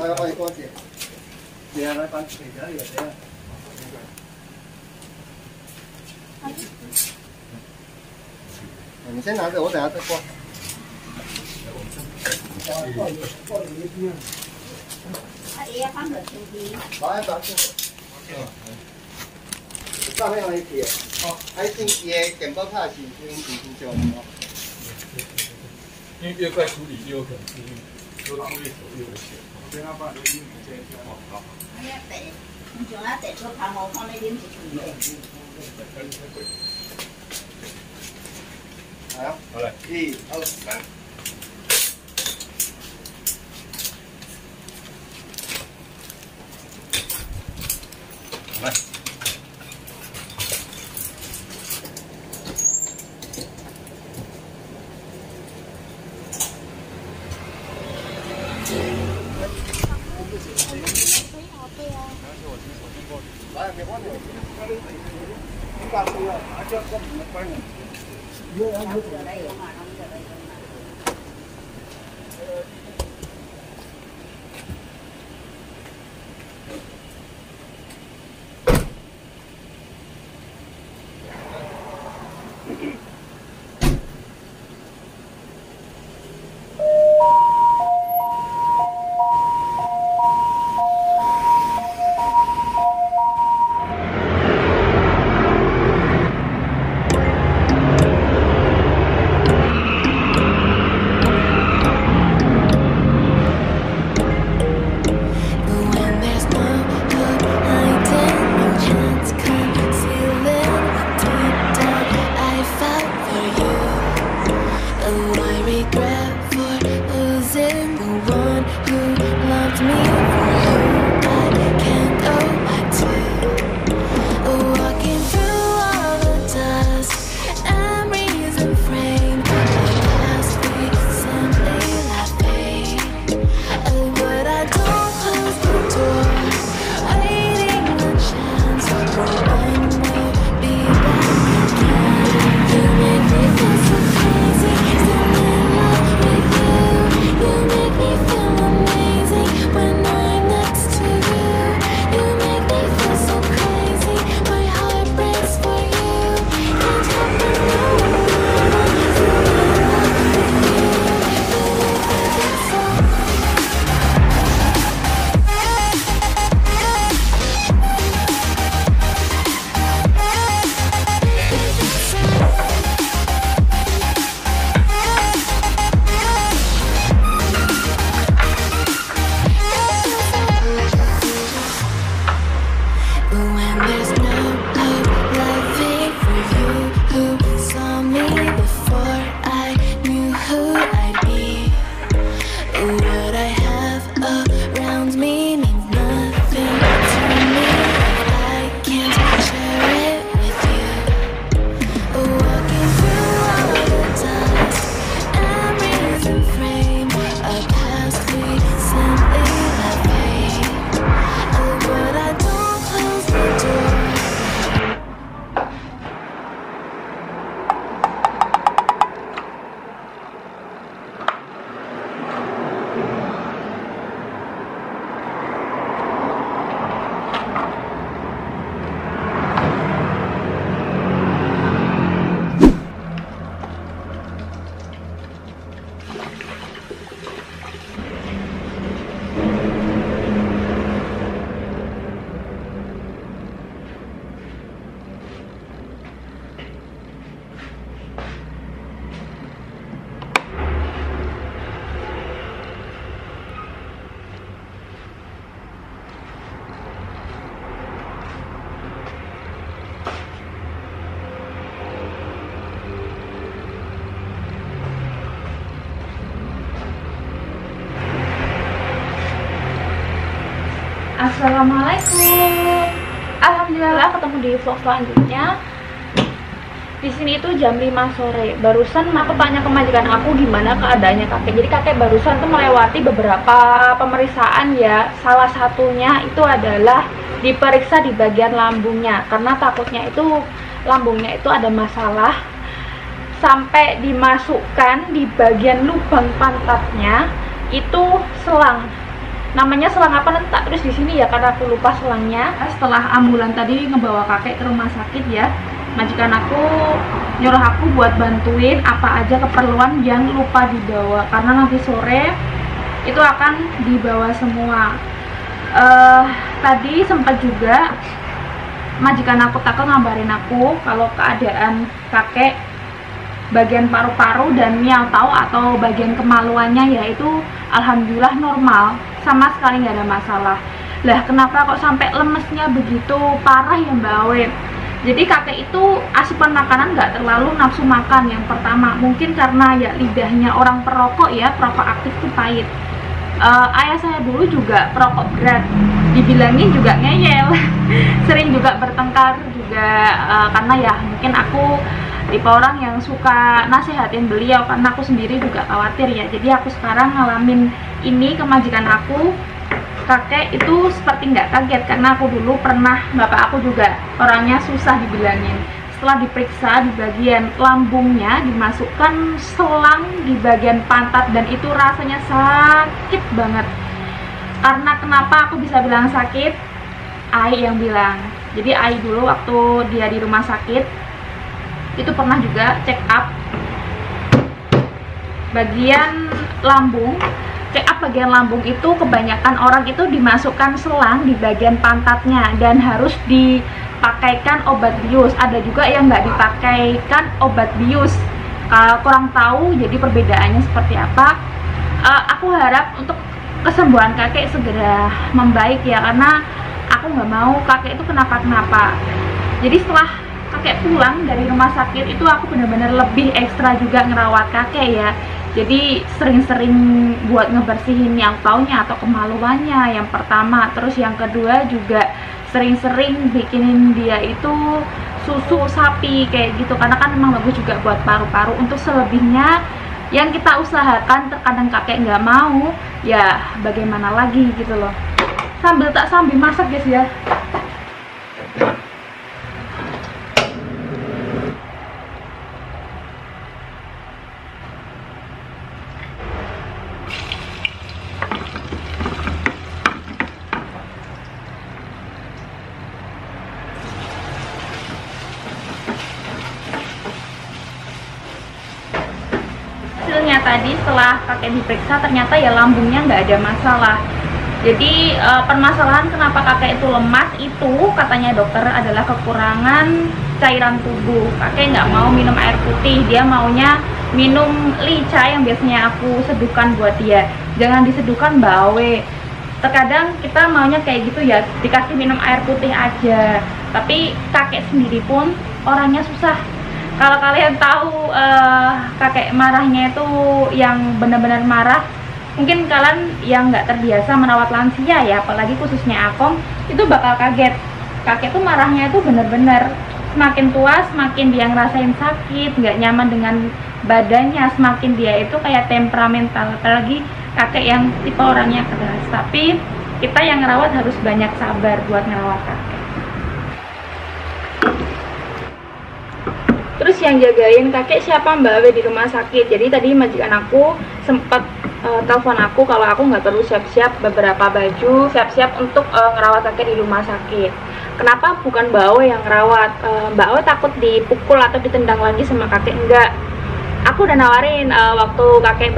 来帮你多解，你来帮腿脚也这样。你先拿着，我等下再过。阿姨放个手机。好，把这。上面有一撇，哦，还是也点包卡是先交哦。因为越快处理越有可能是越出越久越危险。对啊，不然就因为这样好。哎呀，地，你像啊地做汤我看你啉一瓶的。来啊，好嘞1、2、3。来。来，别忘了，你把这个拿掉，我们关了。有人有准备。Assalamualaikum. Alhamdulillah ketemu di vlog selanjutnya. Di sini itu jam 5 sore. Barusan aku tanya ke majikan aku gimana keadaannya kakek. Jadi kakek barusan tuh melewati beberapa pemeriksaan ya. Salah satunya itu adalah diperiksa di bagian lambungnya karena takutnya itu lambungnya itu ada masalah. Sampai dimasukkan di bagian lubang pantatnya itu selang. namanya selang apa nanti tak tulis di sini ya karena aku lupa selangnya. Setelah ambulan tadi ngebawa kakek ke rumah sakit ya, majikan aku nyuruh aku buat bantuin apa aja keperluan yang lupa dibawa karena nanti sore itu akan dibawa semua. Tadi sempat juga majikan aku ngabarin aku kalau keadaan kakek bagian paru-paru dan miautau atau bagian kemaluannya yaitu alhamdulillah normal, sama sekali nggak ada masalah. Lah kenapa kok sampai lemesnya begitu parah ya Mbak Awe? Jadi kakek itu asupan makanan nggak terlalu nafsu makan. Yang pertama mungkin karena ya lidahnya orang perokok ya, perokok aktif itu pahit. Ayah saya dulu juga perokok berat, dibilangin juga ngeyel, sering juga bertengkar juga karena ya mungkin aku tipe orang yang suka nasehatin beliau karena aku sendiri juga khawatir ya. Jadi aku sekarang ngalamin ini ke majikan aku, kakek itu seperti nggak kaget karena aku dulu pernah, bapak aku juga orangnya susah dibilangin. Setelah diperiksa di bagian lambungnya dimasukkan selang di bagian pantat dan itu rasanya sakit banget. Karena kenapa aku bisa bilang sakit? Ai yang bilang. Jadi Ai dulu waktu dia di rumah sakit itu pernah juga check up bagian lambung. Check up bagian lambung itu kebanyakan orang itu dimasukkan selang di bagian pantatnya dan harus dipakaikan obat bius. Ada juga yang nggak dipakaikan obat bius. Kalau kurang tahu jadi perbedaannya seperti apa. Aku harap untuk kesembuhan kakek segera membaik ya, karena aku nggak mau kakek itu kenapa-kenapa. Jadi setelah kakek pulang dari rumah sakit itu aku benar-benar lebih ekstra juga ngerawat kakek ya. Jadi sering-sering buat ngebersihin yang taunya atau kemaluannya yang pertama. Terus yang kedua juga sering-sering bikinin dia itu susu sapi kayak gitu, karena kan memang bagus juga buat paru-paru. Untuk selebihnya yang kita usahakan, terkadang kakek nggak mau ya bagaimana lagi gitu loh. Sambil masak guys ya. Tadi setelah kakek diperiksa ternyata ya lambungnya nggak ada masalah. Jadi permasalahan kenapa kakek itu lemas itu katanya dokter adalah kekurangan cairan tubuh. Kakek nggak mau minum air putih, dia maunya minum lica yang biasanya aku seduhkan buat dia. Jangan diseduhkan Mbak Awe. Terkadang kita maunya kayak gitu ya, dikasih minum air putih aja. Tapi kakek sendiri pun orangnya susah. Kalau kalian tahu kakek marahnya itu yang benar-benar marah, mungkin kalian yang nggak terbiasa merawat lansia ya, apalagi khususnya Akom, itu bakal kaget. Kakek tuh marahnya itu benar-benar semakin tua semakin dia ngerasain sakit, nggak nyaman dengan badannya, semakin dia itu kayak temperamental. Apalagi kakek yang tipe orangnya keras. Tapi kita yang ngerawat harus banyak sabar buat ngerawat kakek. Terus yang jagain kakek siapa Mbak Awe di rumah sakit? Jadi tadi majikan aku sempat telepon aku kalau aku nggak perlu siap-siap beberapa baju, siap-siap untuk ngerawat kakek di rumah sakit. Kenapa bukan Mbak Awe yang ngerawat? Mbak Awe takut dipukul atau ditendang lagi sama kakek? Enggak. Aku udah nawarin waktu kakek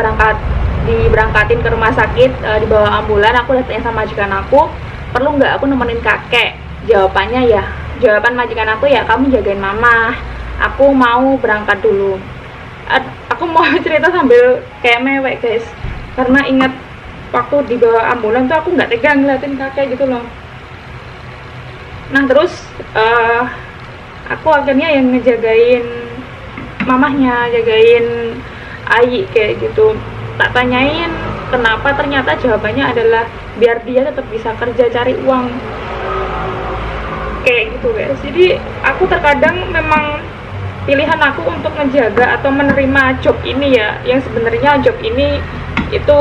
diberangkatin ke rumah sakit di bawah ambulan, aku udah tanya sama majikan aku, perlu nggak aku nemenin kakek? Jawaban majikan aku ya kamu jagain mama. Aku mau berangkat dulu. Aku mau cerita sambil kayak mewek guys, karena ingat waktu di bawah ambulan tuh aku nggak tega ngeliatin kakek gitu loh. Nah terus aku akhirnya yang ngejagain mamahnya, jagain Ayi kayak gitu. Tak tanyain kenapa, ternyata jawabannya adalah biar dia tetap bisa kerja cari uang kayak gitu guys. Jadi aku terkadang memang pilihan aku untuk ngejaga atau menerima job ini ya, yang sebenarnya job ini itu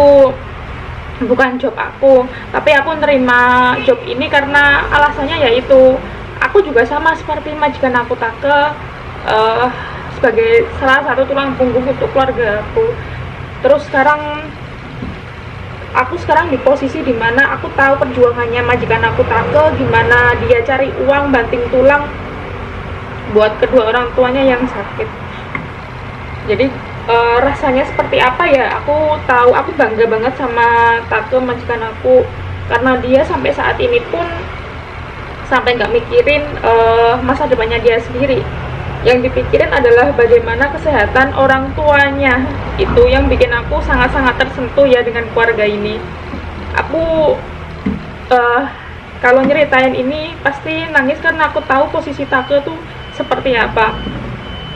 bukan job aku, tapi aku nerima job ini karena alasannya yaitu aku juga sama seperti majikan aku Take, sebagai salah satu tulang punggung untuk keluarga aku. Terus sekarang aku sekarang di posisi dimana aku tahu perjuangannya majikan aku Take, gimana dia cari uang banting tulang buat kedua orang tuanya yang sakit. Jadi rasanya seperti apa ya, aku tahu, aku bangga banget sama Take, majikan aku, karena dia sampai saat ini pun sampai nggak mikirin masa depannya dia sendiri. Yang dipikirin adalah bagaimana kesehatan orang tuanya. Itu yang bikin aku sangat-sangat tersentuh ya dengan keluarga ini. Aku kalau nyeritain ini pasti nangis karena aku tahu posisi Take tuh seperti apa.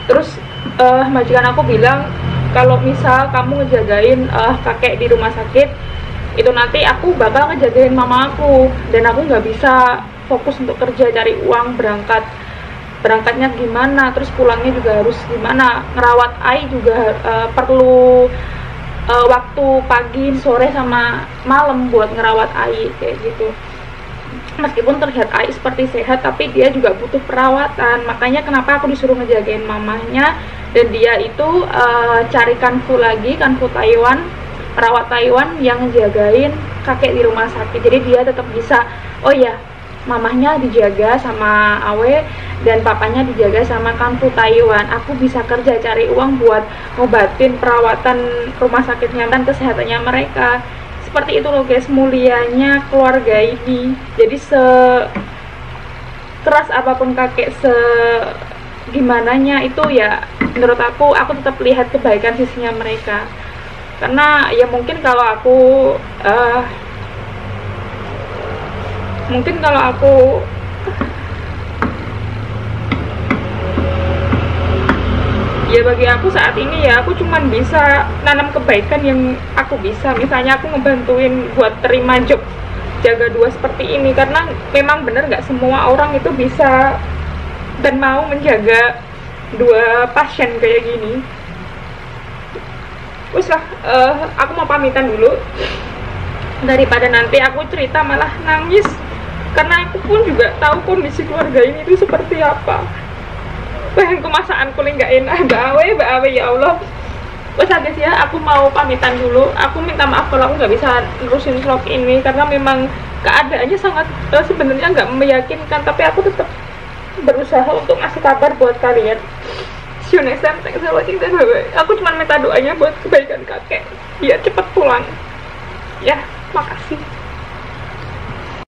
Terus majikan aku bilang kalau misal kamu ngejagain kakek di rumah sakit, itu nanti aku bakal ngejagain mama aku, dan aku nggak bisa fokus untuk kerja cari uang, berangkatnya gimana, terus pulangnya juga harus gimana, ngerawat Ai juga perlu waktu pagi, sore, sama malam buat ngerawat Ai kayak gitu. Meskipun terlihat Ai seperti sehat, tapi dia juga butuh perawatan. Makanya kenapa aku disuruh ngejagain mamanya, dan dia itu cari kanfu lagi, kanfu Taiwan, perawat Taiwan yang ngejagain kakek di rumah sakit. Jadi dia tetap bisa, oh ya, mamahnya dijaga sama Awe dan papanya dijaga sama kanfu Taiwan. Aku bisa kerja cari uang buat ngobatin perawatan rumah sakitnya dan kesehatannya mereka. Seperti itu loh guys, mulianya keluarga ini. Jadi keras apapun kakek, gimananya itu ya, menurut aku tetap lihat kebaikan sisinya mereka. Karena ya mungkin kalau aku ya bagi aku saat ini ya, aku cuman bisa nanam kebaikan yang aku bisa. Misalnya aku ngebantuin buat terima job jaga dua seperti ini, karena memang bener nggak semua orang itu bisa dan mau menjaga dua pasien kayak gini. Wes lah, aku mau pamitan dulu daripada nanti aku cerita malah nangis, karena aku pun juga tahu kondisi keluarga ini itu seperti apa. Bayangku masakanku nggak enak, Mbak Awe ya Allah. Wes guys ya, aku mau pamitan dulu. Aku minta maaf kalau aku nggak bisa nerusin vlog ini, karena memang keadaannya sangat sebenarnya nggak meyakinkan, tapi aku tetap berusaha untuk ngasih kabar buat kalian. See you next time, thanks for watching dan bye-bye. Aku cuma minta doanya buat kebaikan kakek biar cepat pulang ya. Makasih.